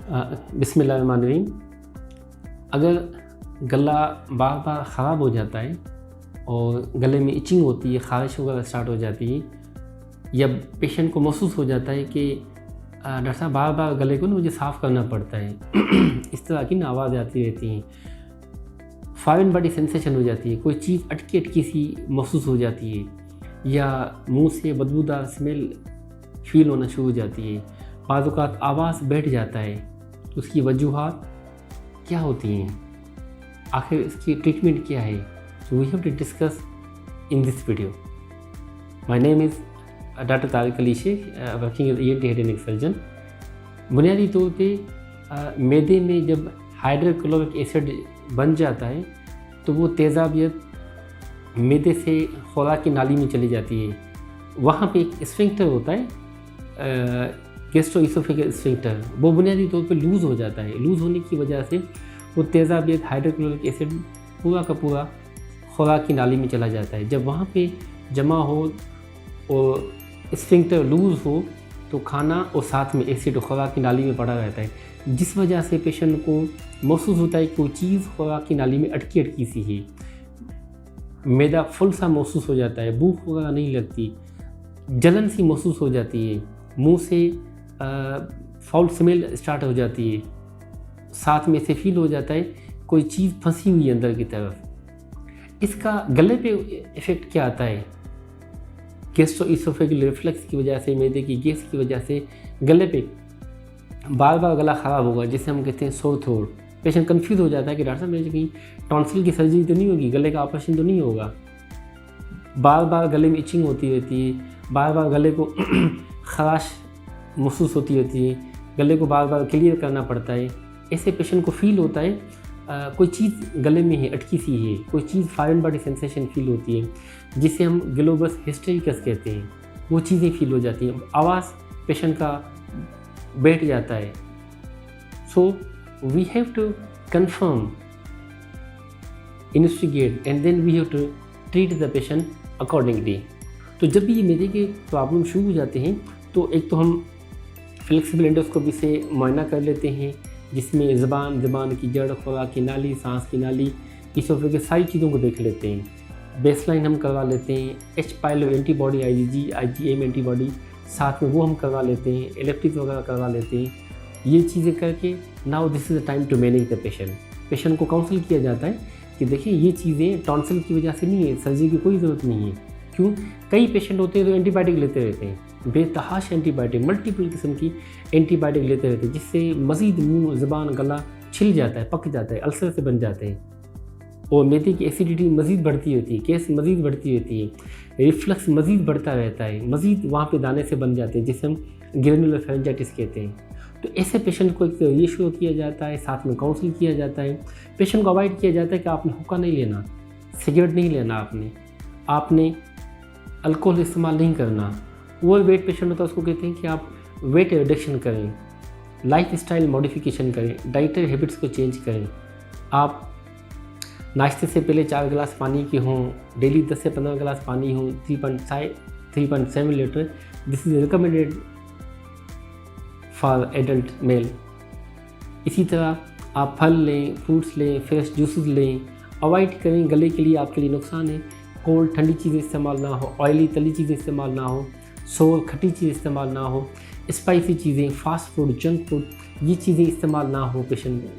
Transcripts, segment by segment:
बिस्मिल्लाहिर्रहमानिर्रहीम। अगर गला बार बार ख़राब हो जाता है और गले में इचिंग होती है, ख़ारिश वगैरह स्टार्ट हो जाती है, या पेशेंट को महसूस हो जाता है कि डॉक्टर साहब बार बार गले को ना मुझे साफ़ करना पड़ता है इस तरह की ना आवाज़ आती रहती हैं, फॉरेन बॉडी सेंसेशन हो जाती है, कोई चीज़ अटकी अटकी सी महसूस हो जाती है, या मुंह से बदबूदार स्मेल फील होना शुरू हो जाती है, बाज़ औक़ात आवाज़ बैठ जाता है, तो उसकी वजूहात क्या होती हैं, आखिर इसकी ट्रीटमेंट क्या है? So we have to discuss in this video. My name is doctor Tariq Sheikh, working as ENT head and neck surgeon. बुनियादी तौर पे मैदे में जब हाइड्रोक्लोरिक एसिड बन जाता है तो वो तेज़ाबियत मैदे से खुराक की नाली में चली जाती है। वहाँ पे एक स्फिंक्टर होता है, गैस्ट्रोइसोफेगल स्फिंक्टर, वो बुनियादी तौर पे लूज़ हो जाता है। लूज़ होने की वजह से वो तेज़ाबियत हाइड्रोक्लोरिक एसिड पूरा का पूरा खुराक की नाली में चला जाता है। जब वहाँ पे जमा हो और स्फिंक्टर लूज़ हो तो खाना और साथ में एसिड खुराक की नाली में पड़ा रहता है, जिस वजह से पेशेंट को महसूस होता है कि कोई चीज़ खुराक की नाली में अटकी अटकी सी है। मैदा फुल सा महसूस हो जाता है, भूख वगैरह नहीं लगती, जलन सी महसूस हो जाती है, मुंह से फाउल स्मेल स्टार्ट हो जाती है, साथ में से फील हो जाता है कोई चीज़ फंसी हुई है अंदर की तरफ। इसका गले पे इफ़ेक्ट क्या आता है? गैस्ट्रोइसोफेगल रिफ्लक्स की वजह से, मैदे की गैस की वजह से गले पे बार बार गला ख़राब होगा, जिसे हम कहते हैं सोर थ्रोट। पेशेंट कंफ्यूज हो जाता है कि डॉक्टर साहब मेरे कहीं टॉन्सिल की सर्जरी तो नहीं होगी, गले का ऑपरेशन तो नहीं होगा। बार बार गले में इचिंग होती रहती है, बार बार गले को खराश महसूस होती रहती है, गले को बार बार क्लियर करना पड़ता है। ऐसे पेशेंट को फील होता है कोई चीज़ गले में है, अटकी सी है, कोई चीज़ फॉरेन बॉडी सेंसेशन फील होती है, जिसे हम ग्लोबस हिस्टेरिकस कहते हैं। वो चीज़ें फील हो जाती हैं, आवाज़ पेशेंट का बैठ जाता है। So we have to confirm, investigate and then we have to treat the patient accordingly. तो जब भी ये मैदे के प्रॉब्लम शुरू हो जाते हैं तो एक तो हम फ्लेक्सिबल एंडोस्कोपी से मुआयना कर लेते हैं, जिसमें ज़बान की जड़, खुराक की नाली, सांस की नाली, इसोफेगस, सारी चीज़ों को देख लेते हैं। बेसलाइन हम करवा लेते हैं, H pilo antibody, IgM antibody साथ में वो हम करवा लेते हैं, इलेक्ट्रिक वगैरह करवा लेते हैं। ये चीज़ें करके now this is the time to manage the patient. Patient को काउंसिल किया जाता है कि देखिए ये चीज़ें टॉन्सिल की वजह से नहीं है, सर्जरी की कोई ज़रूरत नहीं है। क्यों? कई पेशेंट होते हैं तो एंटीबायोटिक लेते रहते हैं, बेतहाश एंटीबायोटिक, मल्टीपल किस्म की एंटीबायोटिक लेते रहते हैं, जिससे मज़ीद मुंह, ज़बान, गला छिल जाता है, पक जाता है, अल्सर से बन जाते हैं, और मैदे की एसिडिटी मज़ीद बढ़ती होती है, गैस मज़ीद बढ़ती होती है, रिफ्लक्स मज़ीद बढ़ता रहता है, मज़ीद वहाँ पे दाने से बन जाते हैं, जिसे हम ग्रेनुलर फेरेंजाइटिस कहते हैं। तो ऐसे पेशेंट को एक रेशियो किया जाता है, साथ में काउंसिल किया जाता है। पेशेंट को अवॉइड किया जाता है कि आपने हुक्का नहीं लेना, सिगरेट नहीं लेना, आपने अल्कोहल इस्तेमाल नहीं करना। ओवर वेट पेशेंट होता है, उसको कहते हैं कि आप वेट रिडक्शन करें, लाइफ स्टाइल मॉडिफिकेशन करें, डाइटरी हैबिट्स को चेंज करें। आप नाश्ते से पहले 4 गिलास पानी के हों, डेली 10 से 15 गिलास पानी हों, 3.7 litre, this is recommended for adult mail. इसी तरह आप फल लें, फ्रूट्स लें, फ्रेश जूसेस लें, अवॉइड करें, गले के लिए आपके लिए नुकसान है। कोल्ड ठंडी चीज़ें इस्तेमाल ना हो, ऑयली तली चीज़ें इस्तेमाल ना हो, सोर खट्टी चीज़ इस्तेमाल ना हो, स्पाइसी चीज़ें, फास्ट फूड, जंक फूड, ये चीज़ें इस्तेमाल ना हो पेशेंट में।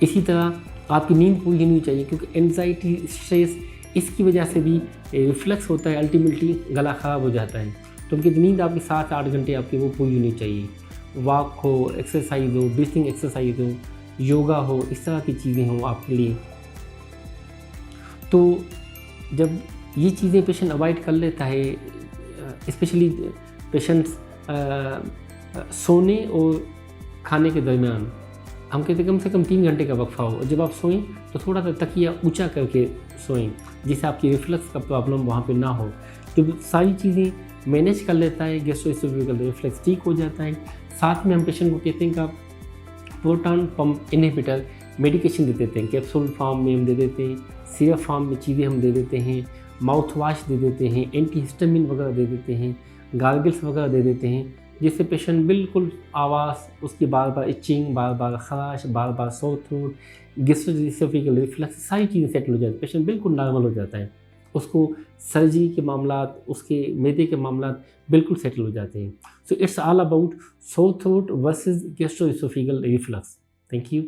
इसी तरह आपकी नींद पूरी होनी चाहिए, क्योंकि एंजाइटी, स्ट्रेस, इसकी वजह से भी रिफ्लक्स होता है, अल्टीमेटली गला ख़राब हो जाता है। तो उनकी नींद आपकी 7 से 8 घंटे आपकी वो पूरी होनी चाहिए। वॉक हो, एक्सरसाइज हो, ब्रीथिंग एक्सरसाइज हो, योगा हो, इस तरह की चीज़ें हों आपके लिए। तो जब ये चीज़ें पेशेंट अवॉइड कर लेता है, स्पेशली पेशेंट्स सोने और खाने के दरमियान, हम कहते हैं कम से कम 3 घंटे का वक्फा हो, और जब आप सोएं तो थोड़ा सा तकिया ऊंचा करके सोएं, जिससे आपकी रिफ्लक्स का प्रॉब्लम वहाँ पे ना हो। तो सारी चीज़ें मैनेज कर लेता है, गैस्ट्रोइसोफेगल रिफ्लक्स ठीक हो जाता है। साथ में हम पेशेंट को कहते हैं कि आप प्रोटॉन पंप इनहिबिटर मेडिकेशन दे देते हैं, कैप्सूल फॉर्म में हम दे देते हैं, सिरप फॉर्म में चीज़ें हम दे देते हैं, माउथ वाश दे देते हैं, एंटीहिस्टामिन वगैरह दे देते हैं, गार्गल्स वगैरह दे देते हैं, जिससे पेशेंट बिल्कुल आवाज़ उसकी बार बार इचिंग, बार बार खराश, बार बार सोर थ्रोट, गैस्ट्रोएसोफेजियल रिफ्लक्स, सारी चीज़ें सेटल हो जाती है, पेशेंट बिल्कुल नॉर्मल हो जाता है। उसको सर्जरी के मामलात, उसके मैदे के मामलात बिल्कुल सेटल हो जाते हैं। So it's all about sore throat versus gastro-oesophageal reflux. Thank you.